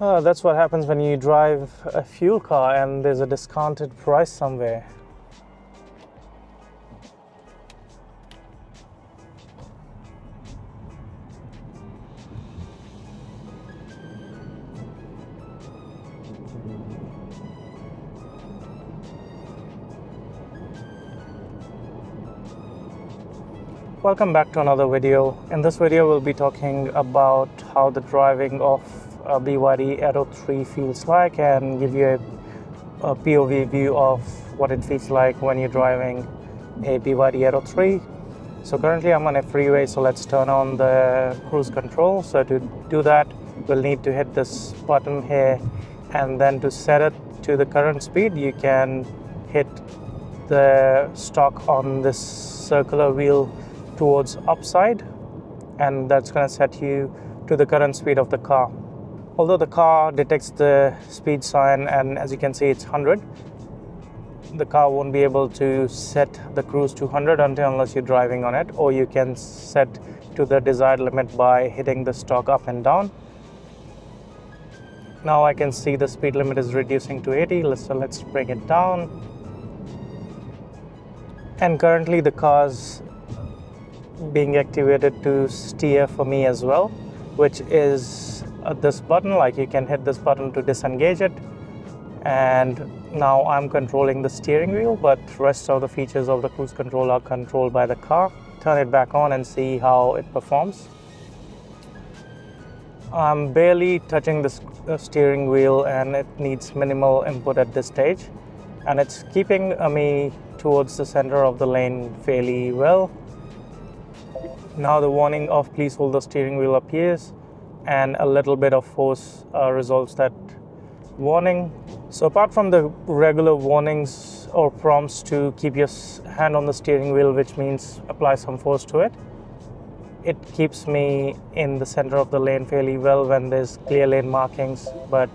That's what happens when you drive a fuel car and there's a discounted price somewhere. Welcome back to another video. In this video we'll be talking about how the driving of a BYD Atto 3 feels like and give you a POV view of what it feels like when you're driving a BYD Atto 3. So currently I'm on a freeway, so let's turn on the cruise control. So to do that we'll need to hit this button here, and then to set it to the current speed you can hit the stock on this circular wheel towards upside, and that's going to set you to the current speed of the car. Although the car detects the speed sign, and as you can see it's 100, the car won't be able to set the cruise to 100 unless you're driving on it, or you can set to the desired limit by hitting the stock up and down. Now I can see the speed limit is reducing to 80, so let's bring it down. And currently the car's being activated to steer for me as well, which is this button. Like, you can hit this button to disengage it, and now I'm controlling the steering wheel, but rest of the features of the cruise control are controlled by the car. Turn it back on and see how it performs. I'm barely touching the steering wheel and it needs minimal input at this stage, and it's keeping me towards the center of the lane fairly well. Now the warning of please hold the steering wheel appears, and a little bit of force resolves that warning. So apart from the regular warnings or prompts to keep your hand on the steering wheel, which means apply some force to it, it keeps me in the center of the lane fairly well when there's clear lane markings. But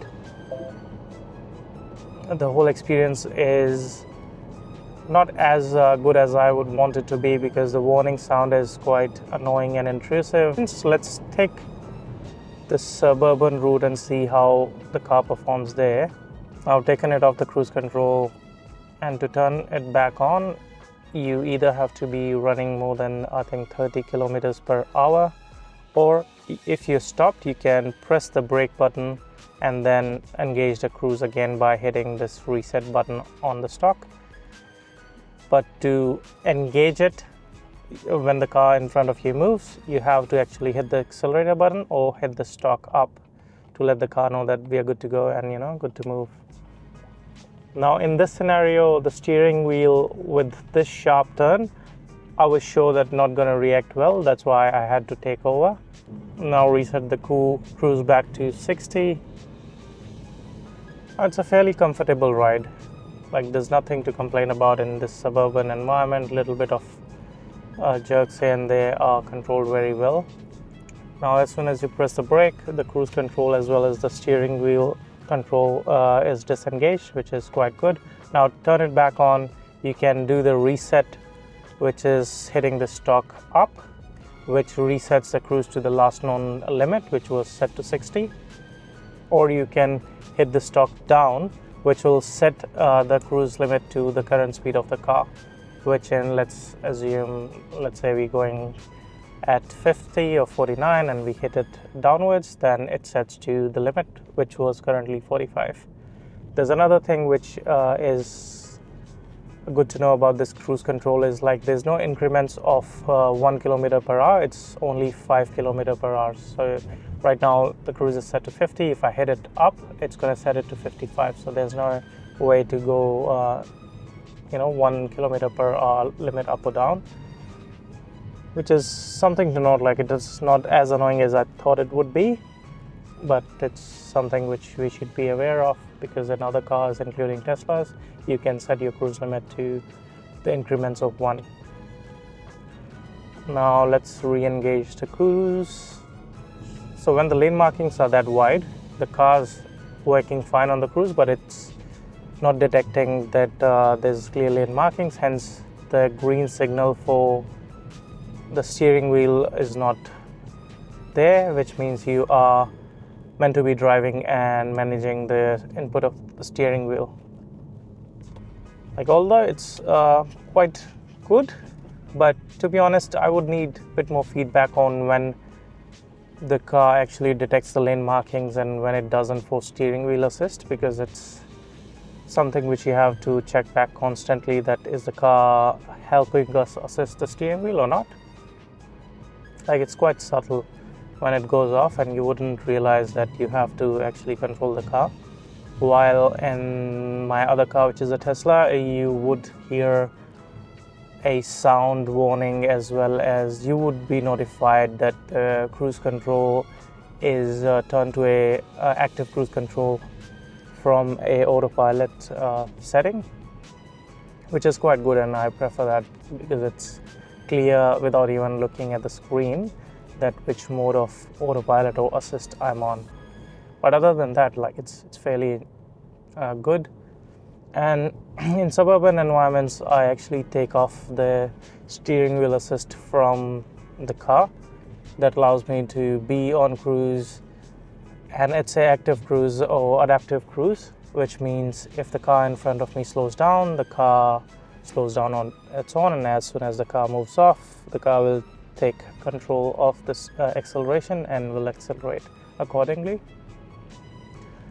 the whole experience is not as good as I would want it to be, because the warning sound is quite annoying and intrusive. So let's take the Suburban route and see how the car performs there. I've taken it off the cruise control, and to turn it back on you either have to be running more than, I think, 30 kilometers per hour, or if you're stopped you can press the brake button and then engage the cruise again by hitting this reset button on the stock. But to engage it when the car in front of you moves, you have to actually hit the accelerator button or hit the stock up to let the car know that we are good to go and good to move. Now in this scenario, the steering wheel with this sharp turn, I was sure that not going to react well. That's why I had to take over. Now reset the cruise back to 60. It's a fairly comfortable ride. Like, there's nothing to complain about in this suburban environment. Little bit of jerks here and there are controlled very well. Now as soon as you press the brake, the cruise control as well as the steering wheel control is disengaged, which is quite good. Now turn it back on, you can do the reset, which is hitting the stock up, which resets the cruise to the last known limit, which was set to 60, or you can hit the stock down, which will set the cruise limit to the current speed of the car, which let's say we're going at 50 or 49 and we hit it downwards, then it sets to the limit, which was currently 45. There's another thing which is good to know about this cruise control is, like, there's no increments of 1 kilometer per hour, it's only 5 kilometer per hour. So right now the cruise is set to 50. If I hit it up, it's going to set it to 55. So there's no way to go 1 kilometer per hour limit up or down, which is something to note. Like, it is not as annoying as I thought it would be, but it's something which we should be aware of, because in other cars, including Teslas, you can set your cruise limit to the increments of 1. Now let's re-engage the cruise. So when the lane markings are that wide, the car's working fine on the cruise, but it's not detecting that there's clear lane markings, hence the green signal for the steering wheel is not there, which means you are meant to be driving and managing the input of the steering wheel. Like, although it's quite good, but to be honest, I would need a bit more feedback on when the car actually detects the lane markings and when it doesn't for steering wheel assist, because it's something which you have to check back constantly, that is the car helping us assist the steering wheel or not. Like, it's quite subtle when it goes off and you wouldn't realize that you have to actually control the car. While in my other car, which is a Tesla, you would hear a sound warning, as well as you would be notified that cruise control is turned to a active cruise control from a autopilot setting, which is quite good, and I prefer that because it's clear without even looking at the screen that which mode of autopilot or assist I'm on. But other than that, like, it's fairly good. And in suburban environments, I actually take off the steering wheel assist from the car. That allows me to be on cruise, and it's a active cruise or adaptive cruise, which means if the car in front of me slows down, the car slows down on its own, and as soon as the car moves off, the car will take control of this acceleration and will accelerate accordingly.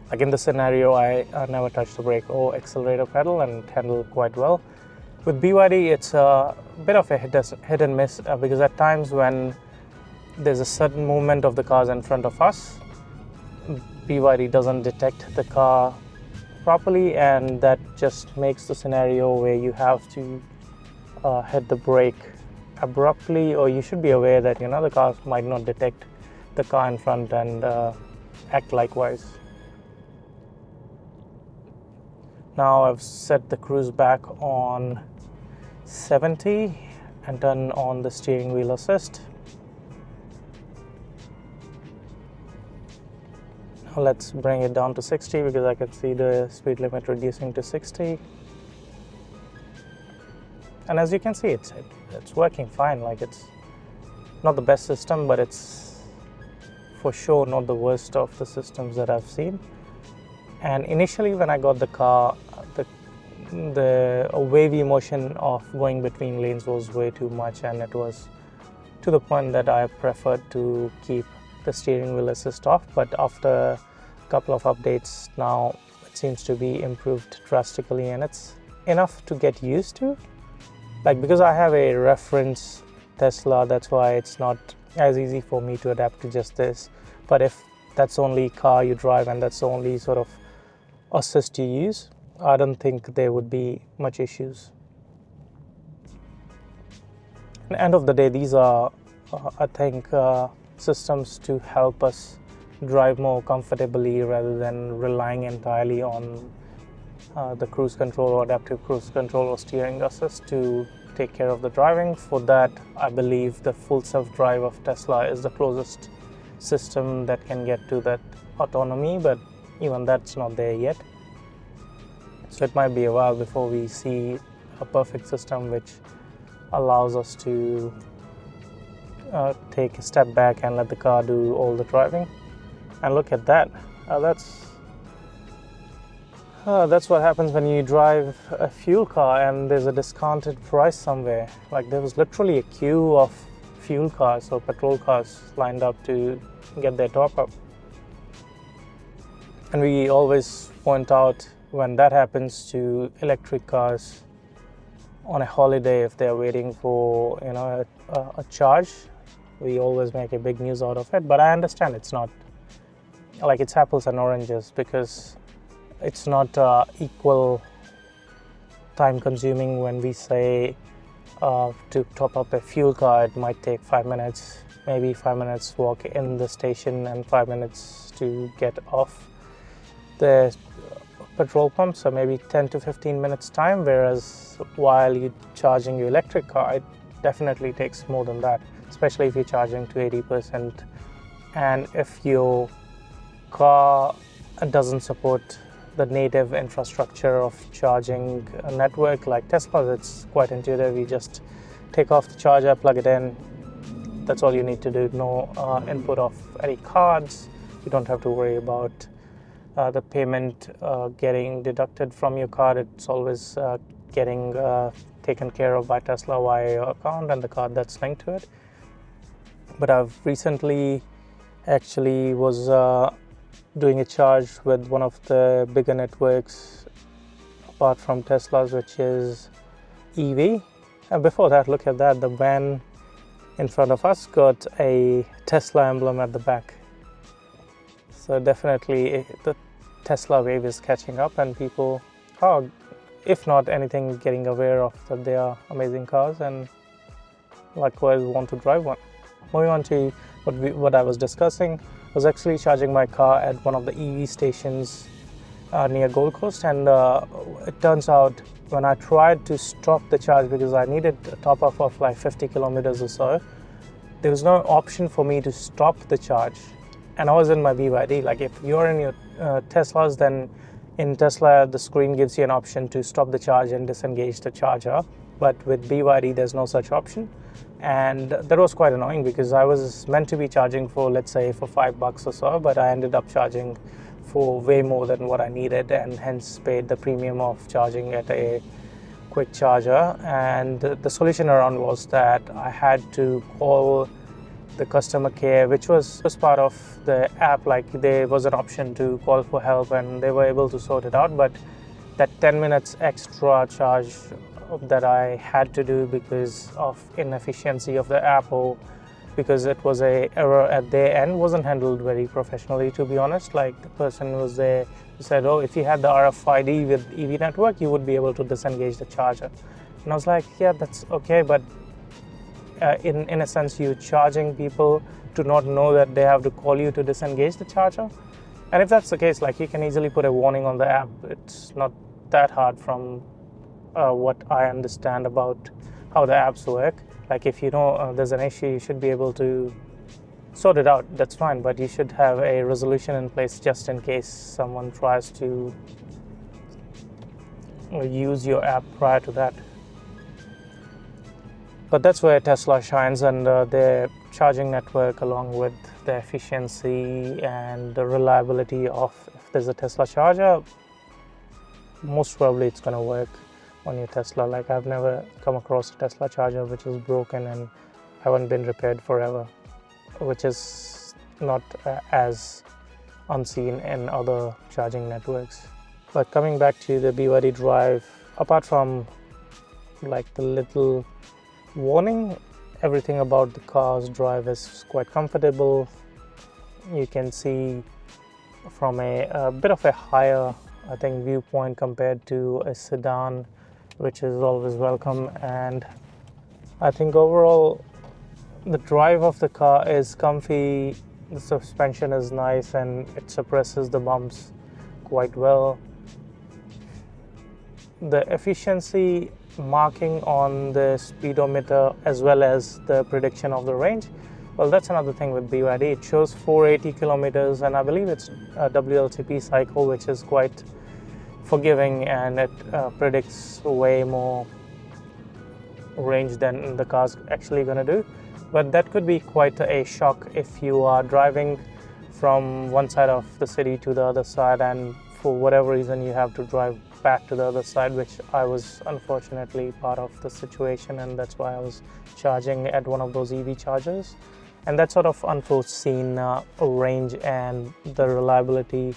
Like in this scenario, I never touch the brake or accelerator pedal and handle quite well. With BYD, it's a bit of a hit and miss because at times when there's a sudden movement of the cars in front of us, BYD doesn't detect the car properly, and that just makes the scenario where you have to hit the brake abruptly, or you should be aware that the cars might not detect the car in front and act likewise. Now I've set the cruise back on 70 and turn on the steering wheel assist. Now let's bring it down to 60 because I can see the speed limit reducing to 60. And as you can see, it's working fine. Like, it's not the best system, but it's for sure not the worst of the systems that I've seen. And initially when I got the car, the wavy motion of going between lanes was way too much, and it was to the point that I preferred to keep the steering wheel assist off. But after a couple of updates now, it seems to be improved drastically, and it's enough to get used to. Like, because I have a reference Tesla, that's why it's not as easy for me to adapt to just this. But if that's the only car you drive and that's the only sort of assist you use, I don't think there would be much issues. At the end of the day, these are, I think, systems to help us drive more comfortably rather than relying entirely on the cruise control or adaptive cruise control or steering assist to take care of the driving. For that, I believe the full self-drive of Tesla is the closest system that can get to that autonomy, but even that's not there yet. So it might be a while before we see a perfect system which allows us to take a step back and let the car do all the driving. And look at that. That's what happens when you drive a fuel car and there's a discounted price somewhere. Like, there was literally a queue of fuel cars or petrol cars lined up to get their top up. And we always point out when that happens to electric cars on a holiday, if they're waiting for a charge, we always make a big news out of it. But I understand it's not like it's apples and oranges, because it's not equal time consuming. When we say to top up a fuel car, it might take 5 minutes, maybe 5 minutes walk in the station and 5 minutes to get off the petrol pump, so maybe 10 to 15 minutes time, whereas while you're charging your electric car, it definitely takes more than that, especially if you're charging to 80%. And if your car doesn't support the native infrastructure of charging a network like Tesla's, it's quite intuitive. You just take off the charger, plug it in. That's all you need to do. No input of any cards, you don't have to worry about the payment getting deducted from your card. It's always getting taken care of by Tesla via your account and the card that's linked to it. But I've recently actually was doing a charge with one of the bigger networks apart from Tesla's, which is EV. And before that, look at that, the van in front of us got a Tesla emblem at the back. So definitely the Tesla wave is catching up, and people are, if not anything, getting aware of that they are amazing cars and likewise want to drive one. Moving on to what I was discussing, I was actually charging my car at one of the EV stations near Gold Coast, and it turns out when I tried to stop the charge, because I needed a top up of like 50 kilometers or so, there was no option for me to stop the charge. And I was in my BYD. Like if you're in your Teslas, then in Tesla the screen gives you an option to stop the charge and disengage the charger, but with BYD there's no such option. And that was quite annoying because I was meant to be charging for, let's say, for $5 or so, but I ended up charging for way more than what I needed, and hence paid the premium of charging at a quick charger. And the solution around was that I had to call the customer care, which was part of the app. Like there was an option to call for help and they were able to sort it out, but that 10 minutes extra charge that I had to do because of inefficiency of the app, or because it was a error at their end, wasn't handled very professionally, to be honest. Like the person was there who said, oh, if you had the RFID with EV network, you would be able to disengage the charger. And I was like, yeah, that's okay, but in a sense, you're charging people to not know that they have to call you to disengage the charger. And if that's the case, like you can easily put a warning on the app. It's not that hard from what I understand about how the apps work. Like if you know there's an issue, you should be able to sort it out. That's fine, but you should have a resolution in place just in case someone tries to use your app prior to that. But that's where Tesla shines, and their charging network, along with the efficiency and the reliability of, if there's a Tesla charger, most probably it's going to work on your Tesla. Like I've never come across a Tesla charger which is broken and haven't been repaired forever, which is not as unseen in other charging networks. But coming back to the BYD Drive, apart from like the little warning, everything about the car's drive is quite comfortable. You can see from a bit of a higher, I think, viewpoint compared to a sedan, which is always welcome. And I think overall the drive of the car is comfy, the suspension is nice, and it suppresses the bumps quite well. The efficiency marking on the speedometer, as well as the prediction of the range, well, that's another thing with BYD. It shows 480 kilometers, and I believe it's a WLTP cycle, which is quite forgiving, and it predicts way more range than the car's actually going to do. But that could be quite a shock if you are driving from one side of the city to the other side, and for whatever reason you have to drive back to the other side, which I was unfortunately part of the situation, and that's why I was charging at one of those EV chargers. And that sort of unforeseen range and the reliability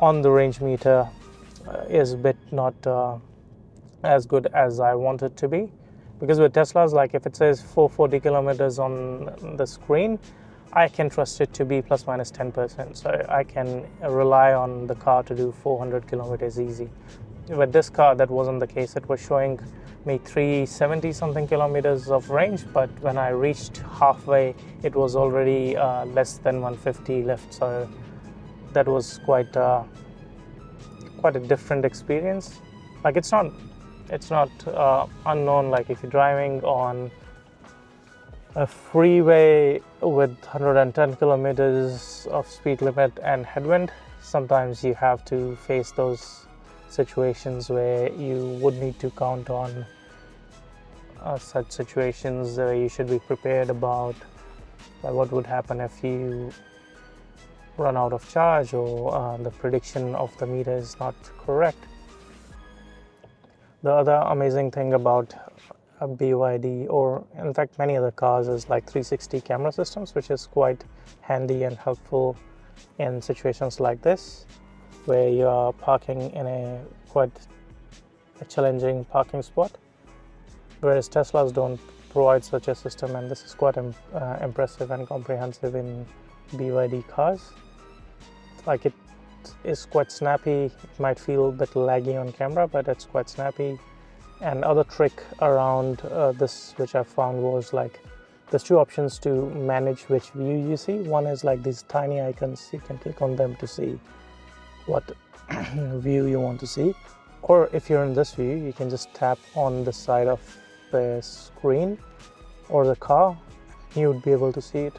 on the range meter is a bit not as good as I want it to be. Because with Teslas, like if it says 440 kilometers on the screen, I can trust it to be plus minus 10%. So I can rely on the car to do 400 kilometers easy. With this car, that wasn't the case. It was showing me 370 something kilometers of range, but when I reached halfway, it was already less than 150 left. So that was quite a different experience. Like it's not unknown. Like if you're driving on a freeway with 110 kilometers of speed limit and headwind, sometimes you have to face those situations where you would need to count on such situations where you should be prepared about, like what would happen if you run out of charge, or the prediction of the meter is not correct. The other amazing thing about a BYD, or in fact many other cars, is like 360 camera systems, which is quite handy and helpful in situations like this, where you are parking in a quite challenging parking spot, whereas Teslas don't provide such a system, and this is quite impressive and comprehensive in BYD cars. Like, it is quite snappy. It might feel a bit laggy on camera, but it's quite snappy. And other trick around this which I found was, like, there's two options to manage which view you see. One is like these tiny icons, you can click on them to see what view you want to see, or if you're in this view, you can just tap on the side of the screen or the car, you would be able to see it.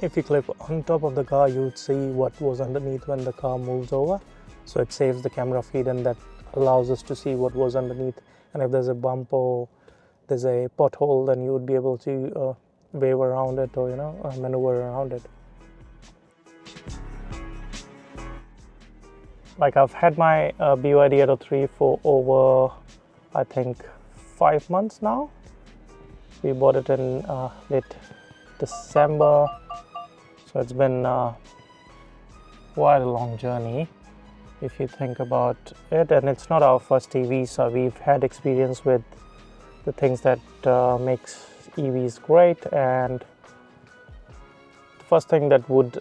If you click on top of the car, you would see what was underneath when the car moves over, so it saves the camera feed, and that allows us to see what was underneath. And if there's a bump or there's a pothole, then you would be able to wave around it, or maneuver around it. Like, I've had my BYD Atto 3 for over, I think, 5 months now. We bought it in late December, so it's been quite a long journey if you think about it. And it's not our first EV, so we've had experience with the things that makes EVs great. And the first thing that would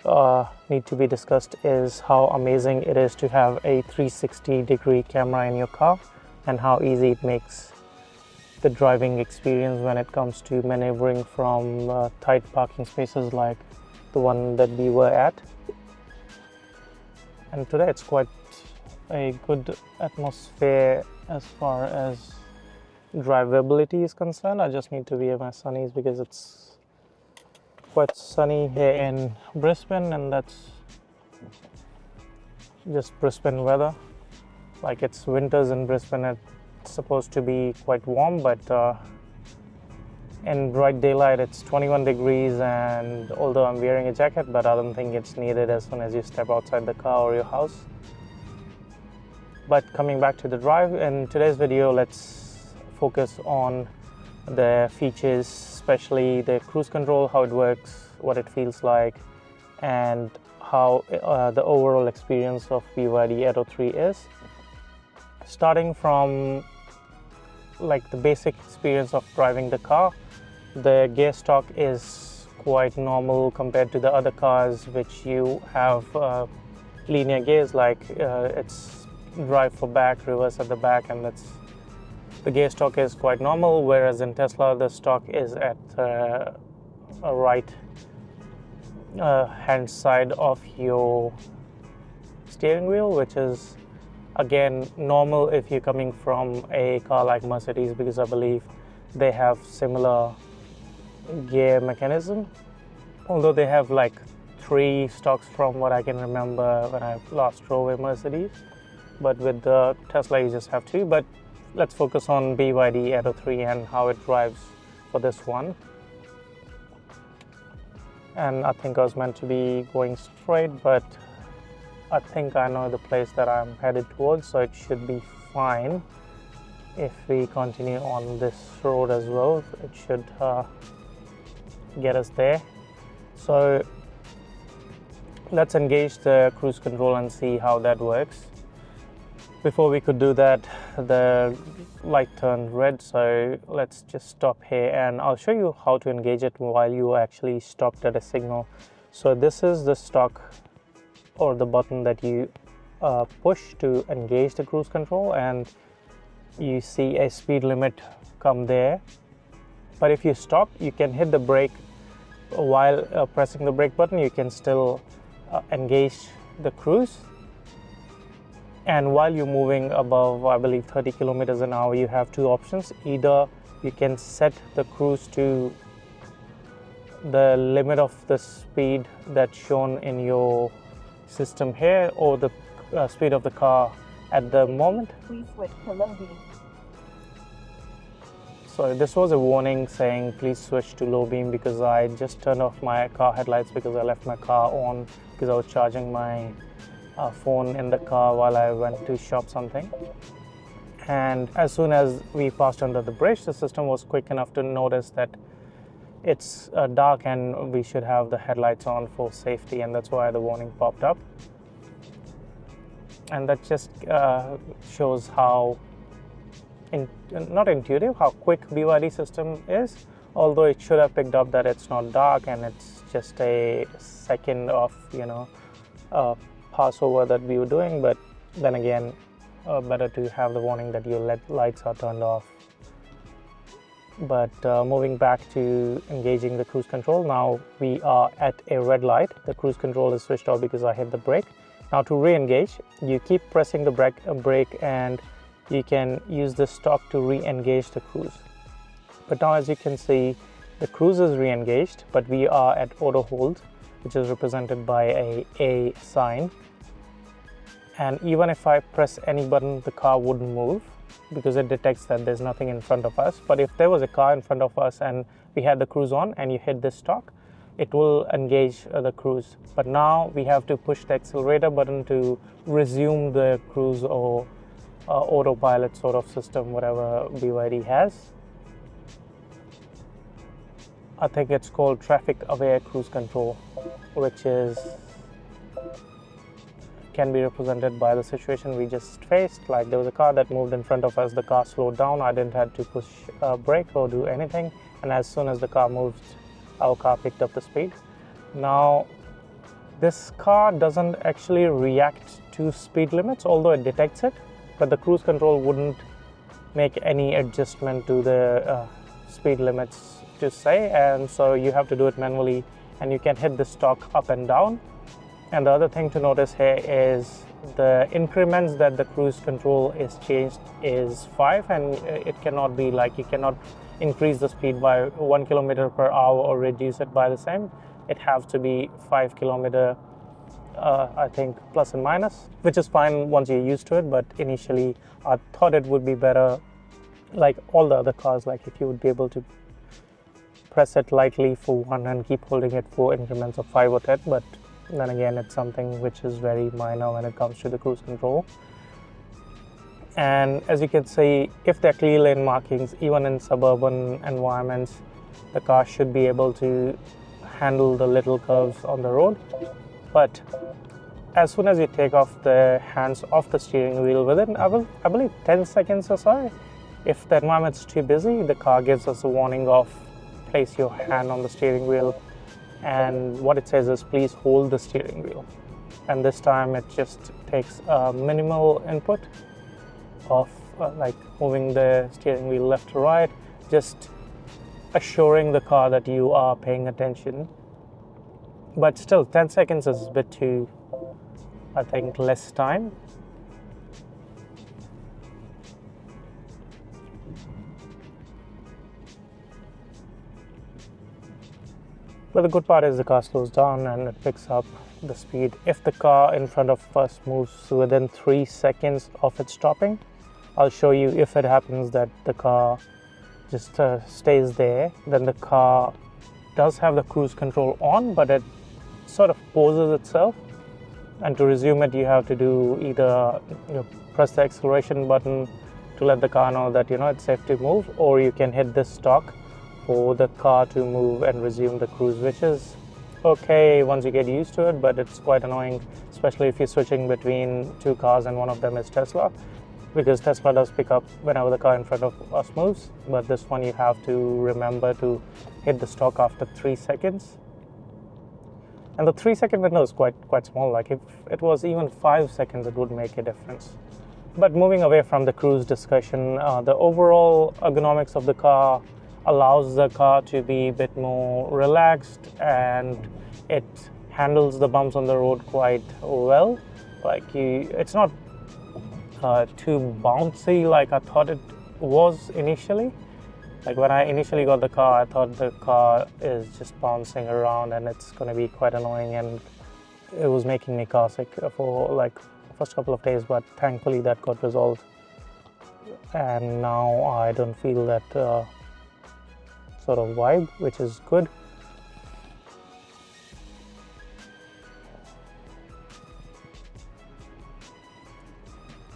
need to be discussed is how amazing it is to have a 360-degree camera in your car, and how easy it makes the driving experience when it comes to maneuvering from tight parking spaces like the one that we were at. And today it's quite a good atmosphere as far as drivability is concerned. I just need to wear my sunnies because it's quite sunny here in Brisbane, and that's just Brisbane weather. Like, it's winters in Brisbane, it's supposed to be quite warm, but in bright daylight it's 21 degrees, and although I'm wearing a jacket, but I don't think it's needed as soon as you step outside the car or your house. But coming back to the drive, in today's video, let's focus on the features, especially the cruise control, how it works, what it feels like, and how the overall experience of BYD Atto 3 is. Starting from like the basic experience of driving the car, the gear stock is quite normal compared to the other cars which you have linear gears, like it's drive for back, reverse at the back, and the gear stock is quite normal, whereas in Tesla the stock is at a right hand side of your steering wheel, which is again normal if you're coming from a car like Mercedes, because I believe they have similar gear mechanism, although they have like 3 stocks from what I can remember when I last drove a Mercedes, but with the Tesla you just have 2. But let's focus on BYD Atto 3 and how it drives for this one. And I think I was meant to be going straight, but I think I know the place that I'm headed towards, so it should be fine if we continue on this road as well. It should get us there. So let's engage the cruise control and see how that works. Before we could do that, the light turned red, so let's just stop here and I'll show you how to engage it while you actually stopped at a signal. So this is the stock, or the button that you push to engage the cruise control, and you see a speed limit come there. But if you stop, you can hit the brake while pressing the brake button. You can still engage the cruise, and while you're moving above, I believe, 30 kilometers an hour, you have 2 options. Either you can set the cruise to the limit of the speed that's shown in your system here, or the speed of the car at the moment. Please switch to low V. So this was a warning saying please switch to low beam, because I just turned off my car headlights because I left my car on because I was charging my phone in the car while I went to shop something. And as soon as we passed under the bridge, the system was quick enough to notice that it's dark and we should have the headlights on for safety, and that's why the warning popped up. And that just shows how not intuitive, how quick BYD system is, although it should have picked up that it's not dark and it's just a second of passover that we were doing. But then again, better to have the warning that your lights are turned off. But moving back to engaging the cruise control, now we are at a red light. The cruise control is switched off because I hit the brake. Now to re-engage, you keep pressing the brake and you can use the stalk to re-engage the cruise. But now as you can see, the cruise is re-engaged, but we are at auto hold, which is represented by a sign. And even if I press any button, the car wouldn't move because it detects that there's nothing in front of us. But if there was a car in front of us and we had the cruise on and you hit this stalk, it will engage the cruise. But now we have to push the accelerator button to resume the cruise or autopilot sort of system, whatever BYD has. I think it's called traffic aware cruise control, which can be represented by the situation we just faced. Like there was a car that moved in front of us, the car slowed down, I didn't have to push brake or do anything, and as soon as the car moved, our car picked up the speed. Now this car doesn't actually react to speed limits, although it detects it, but the cruise control wouldn't make any adjustment to the speed limits to say, and so you have to do it manually, and you can hit the stalk up and down. And the other thing to notice here is the increments that the cruise control is changed is 5, and it cannot be like, you cannot increase the speed by 1 kilometer per hour or reduce it by the same. It has to be 5 kilometer I think plus and minus, which is fine once you're used to it. But initially I thought it would be better, like all the other cars, like if you would be able to press it lightly for 1 and keep holding it for increments of 5 or 10. But then again, it's something which is very minor when it comes to the cruise control. And as you can see, if there are clear lane markings, even in suburban environments, the car should be able to handle the little curves on the road. But as soon as you take off the hands off the steering wheel within, I believe 10 seconds or so, if the environment's too busy, the car gives us a warning of place your hand on the steering wheel, and what it says is please hold the steering wheel. And this time it just takes a minimal input of like moving the steering wheel left to right, just assuring the car that you are paying attention. But still, 10 seconds is a bit too, I think, less time. But the good part is the car slows down and it picks up the speed. If the car in front of us moves within 3 seconds of it stopping, I'll show you. If it happens that the car just stays there, then the car does have the cruise control on, but it sort of pauses itself. And to resume it, you have to do either press the acceleration button to let the car know that it's safe to move, or you can hit this stalk for the car to move and resume the cruise, which is okay once you get used to it, but it's quite annoying, especially if you're switching between 2 cars and one of them is Tesla, because Tesla does pick up whenever the car in front of us moves, but this one you have to remember to hit the stalk after 3 seconds. And the 3-second window is quite small. Like if it was even 5 seconds, it would make a difference. But moving away from the cruise discussion, the overall ergonomics of the car allows the car to be a bit more relaxed, and it handles the bumps on the road quite well. Like it's not too bouncy like I thought it was initially. Like when I initially got the car, I thought the car is just bouncing around and it's going to be quite annoying, and it was making me car sick for like the first couple of days, but thankfully that got resolved. And now I don't feel that sort of vibe, which is good.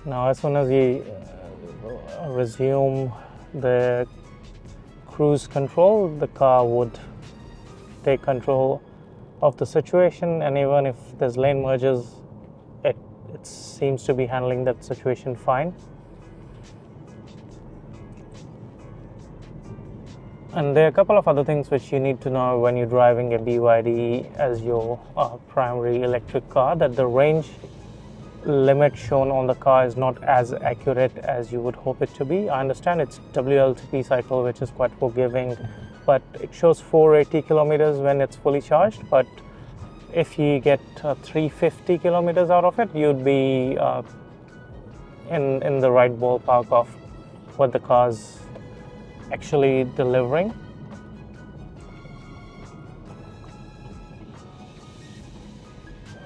Now as soon as we resume the cruise control, the car would take control of the situation, and even if there's lane merges, it seems to be handling that situation fine. And there are a couple of other things which you need to know when you're driving a BYD as your primary electric car, that the range limit shown on the car is not as accurate as you would hope it to be. I understand it's WLTP cycle, which is quite forgiving, but it shows 480 kilometers when it's fully charged. But if you get 350 kilometers out of it, you'd be in the right ballpark of what the car's actually delivering.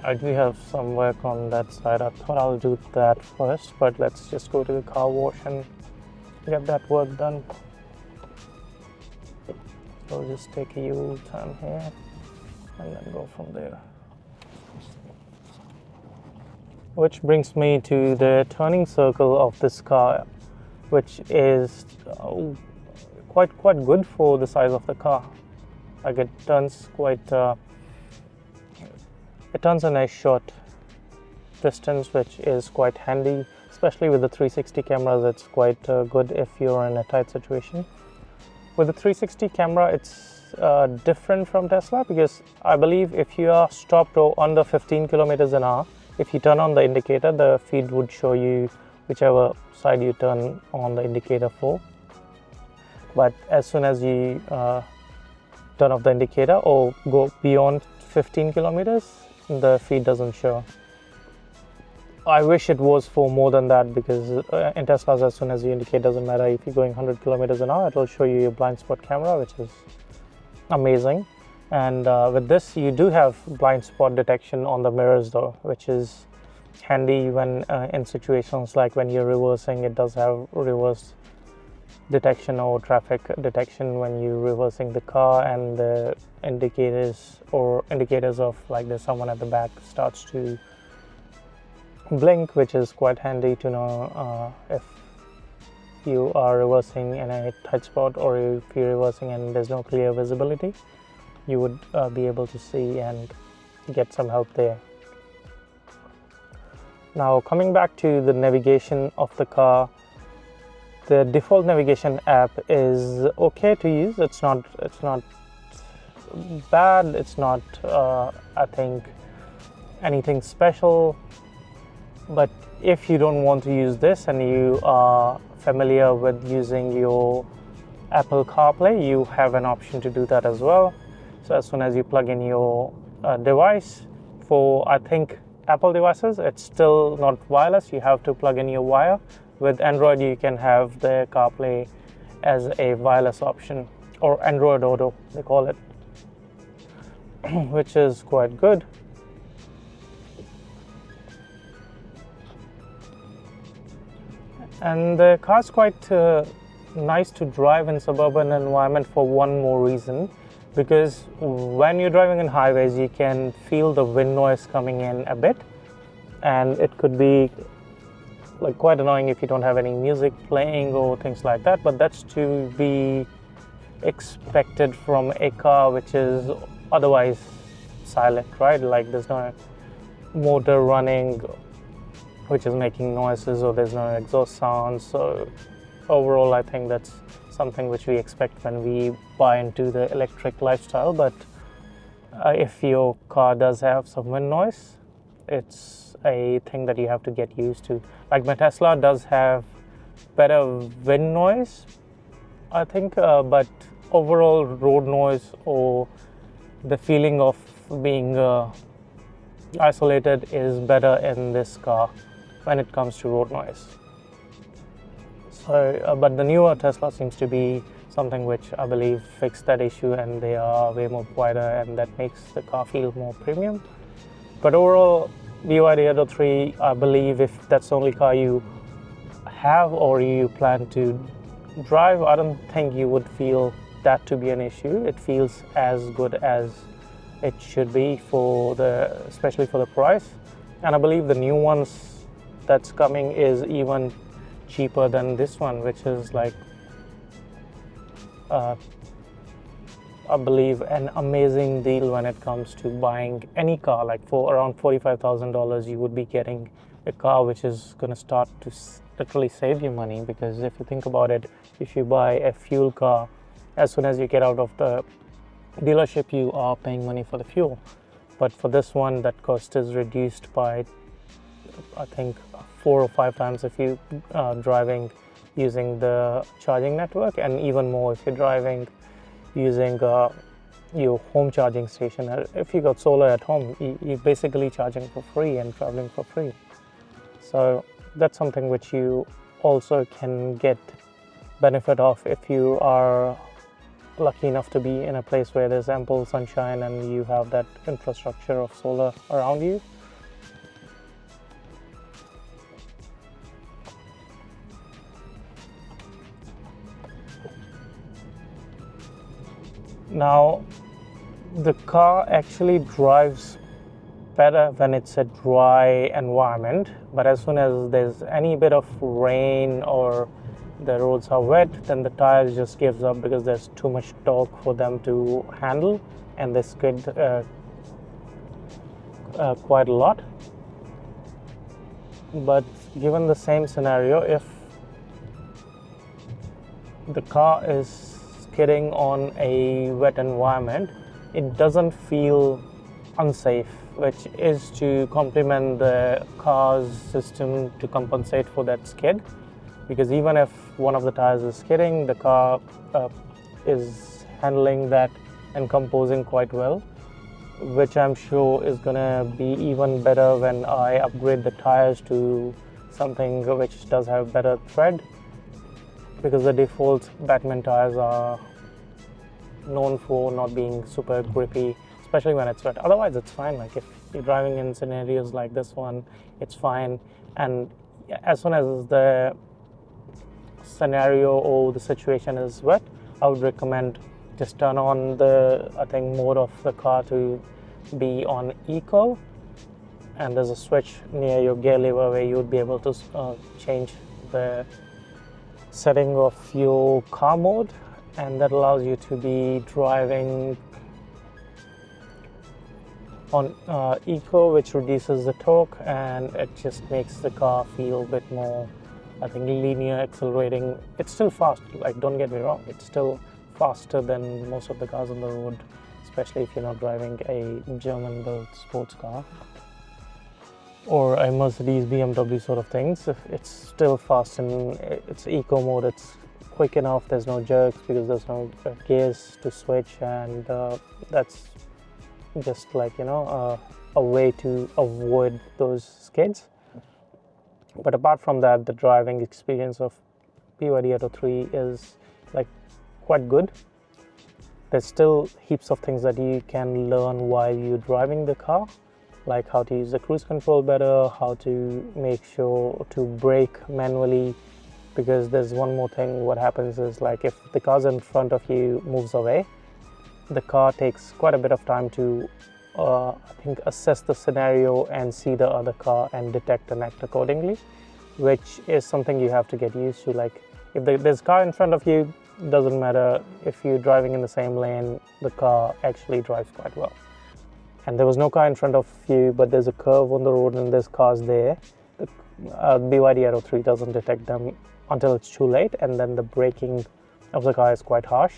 I do have some work on that side. I thought I'll do that first, but let's just go to the car wash and get that work done. So I'll just take a U-turn here and then go from there. Which brings me to the turning circle of this car, which is quite good for the size of the car. Like it turns it turns a nice short distance, which is quite handy, especially with the 360 cameras. It's quite good if you're in a tight situation. With the 360 camera, it's different from Tesla, because I believe if you are stopped or under 15 kilometers an hour, if you turn on the indicator, the feed would show you whichever side you turn on the indicator for. But as soon as you turn off the indicator or go beyond 15 kilometers, the feed doesn't show. I wish it was for more than that, because in Teslas, as soon as you indicate, doesn't matter if you're going 100 kilometers an hour, it will show you your blind spot camera, which is amazing. And with this, you do have blind spot detection on the mirrors though, which is handy when in situations like when you're reversing. It does have reverse detection or traffic detection when you're reversing the car, and the indicators of like there's someone at the back starts to blink, which is quite handy to know if you are reversing in a tight spot, or if you're reversing and there's no clear visibility. You would be able to see and get some help there. Now coming back to the navigation of the car, the default navigation app is okay to use. It's not bad. It's not I think anything special. But if you don't want to use this and you are familiar with using your Apple CarPlay, you have an option to do that as well. So as soon as you plug in your device, for I think Apple devices, it's still not wireless. You have to plug in your wire. With Android, you can have the CarPlay as a wireless option, or Android Auto, they call it, which is quite good. And the car's quite nice to drive in suburban environment for one more reason, because when you're driving in highways, you can feel the wind noise coming in a bit, and it could be like quite annoying if you don't have any music playing or things like that. But that's to be expected from a car which is otherwise silent, right? Like there's no motor running which is making noises, or there's no exhaust sounds. So overall, I think that's something which we expect when we buy into the electric lifestyle. But if your car does have some wind noise, it's a thing that you have to get used to. Like my Tesla does have better wind noise, I think, but overall road noise or the feeling of being isolated is better in this car when it comes to road noise. So, but the newer Tesla seems to be something which I believe fixed that issue, and they are way more quieter, and that makes the car feel more premium. But overall, BYD Atto 3, I believe if that's the only car you have or you plan to drive, I don't think you would feel that to be an issue. It feels as good as it should be especially for the price. And I believe the new ones that's coming is even cheaper than this one, which is like I believe an amazing deal when it comes to buying any car. Like for around $45,000 you would be getting a car which is going to start to literally save you money, because if you think about it, if you buy a fuel car, as soon as you get out of the dealership you are paying money for the fuel. But for this one, that cost is reduced by I think 4 or 5 times if you driving using the charging network, and even more if you're driving using your home charging station. If you got solar at home, you're basically charging for free and traveling for free. So that's something which you also can get benefit of if you are lucky enough to be in a place where there's ample sunshine and you have that infrastructure of solar around you. Now, the car actually drives better when it's a dry environment, but as soon as there's any bit of rain or the roads are wet, then the tires just gives up because there's too much torque for them to handle, and they skid quite a lot. But given the same scenario, if the car is skidding on a wet environment, it doesn't feel unsafe, which is to complement the car's system to compensate for that skid. Because even if one of the tires is skidding, the car is handling that and composing quite well, which I'm sure is gonna be even better when I upgrade the tires to something which does have better tread, because the default Batman tires are known for not being super grippy, especially when it's wet. Otherwise it's fine. Like if you're driving in scenarios like this one, it's fine. And as soon as the scenario or the situation is wet, I would recommend just turn on the mode of the car to be on eco, and there's a switch near your gear lever where you would be able to change the setting of your car mode, and that allows you to be driving on eco, which reduces the torque, and it just makes the car feel a bit more, linear accelerating. It's still fast, like don't get me wrong, it's still faster than most of the cars on the road, especially if you're not driving a German built sports car or a Mercedes, BMW sort of things. It's still fast in its eco mode. It's quick enough, there's no jerks because there's no gears to switch, and that's just like a way to avoid those skids. But apart from that, the driving experience of BYD Atto 3 is quite good. There's still heaps of things that you can learn while you're driving the car, like how to use the cruise control better, how to make sure to brake manually, because there's one more thing. What happens is, if the car in front of you moves away, the car takes quite a bit of time to assess the scenario and see the other car and detect and act accordingly, which is something you have to get used to. Like if there's a car in front of you, doesn't matter if you're driving in the same lane, the car actually drives quite well. And there was no car in front of you, but there's a curve on the road and there's cars there. The BYD Atto 3 doesn't detect them until it's too late, and then the braking of the car is quite harsh,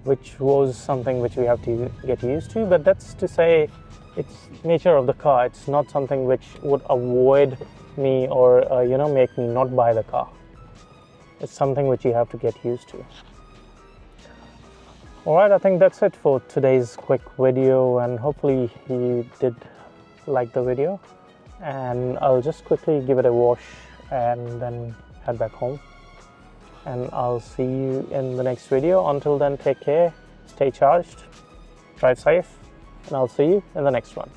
which was something which we have to get used to. But that's to say, it's nature of the car. It's not something which would avoid me or make me not buy the car. It's something which you have to get used to. Alright, I think that's it for today's quick video, and hopefully you did like the video. And I'll just quickly give it a wash and then head back home. And I'll see you in the next video. Until then, take care, stay charged, drive safe, and I'll see you in the next one.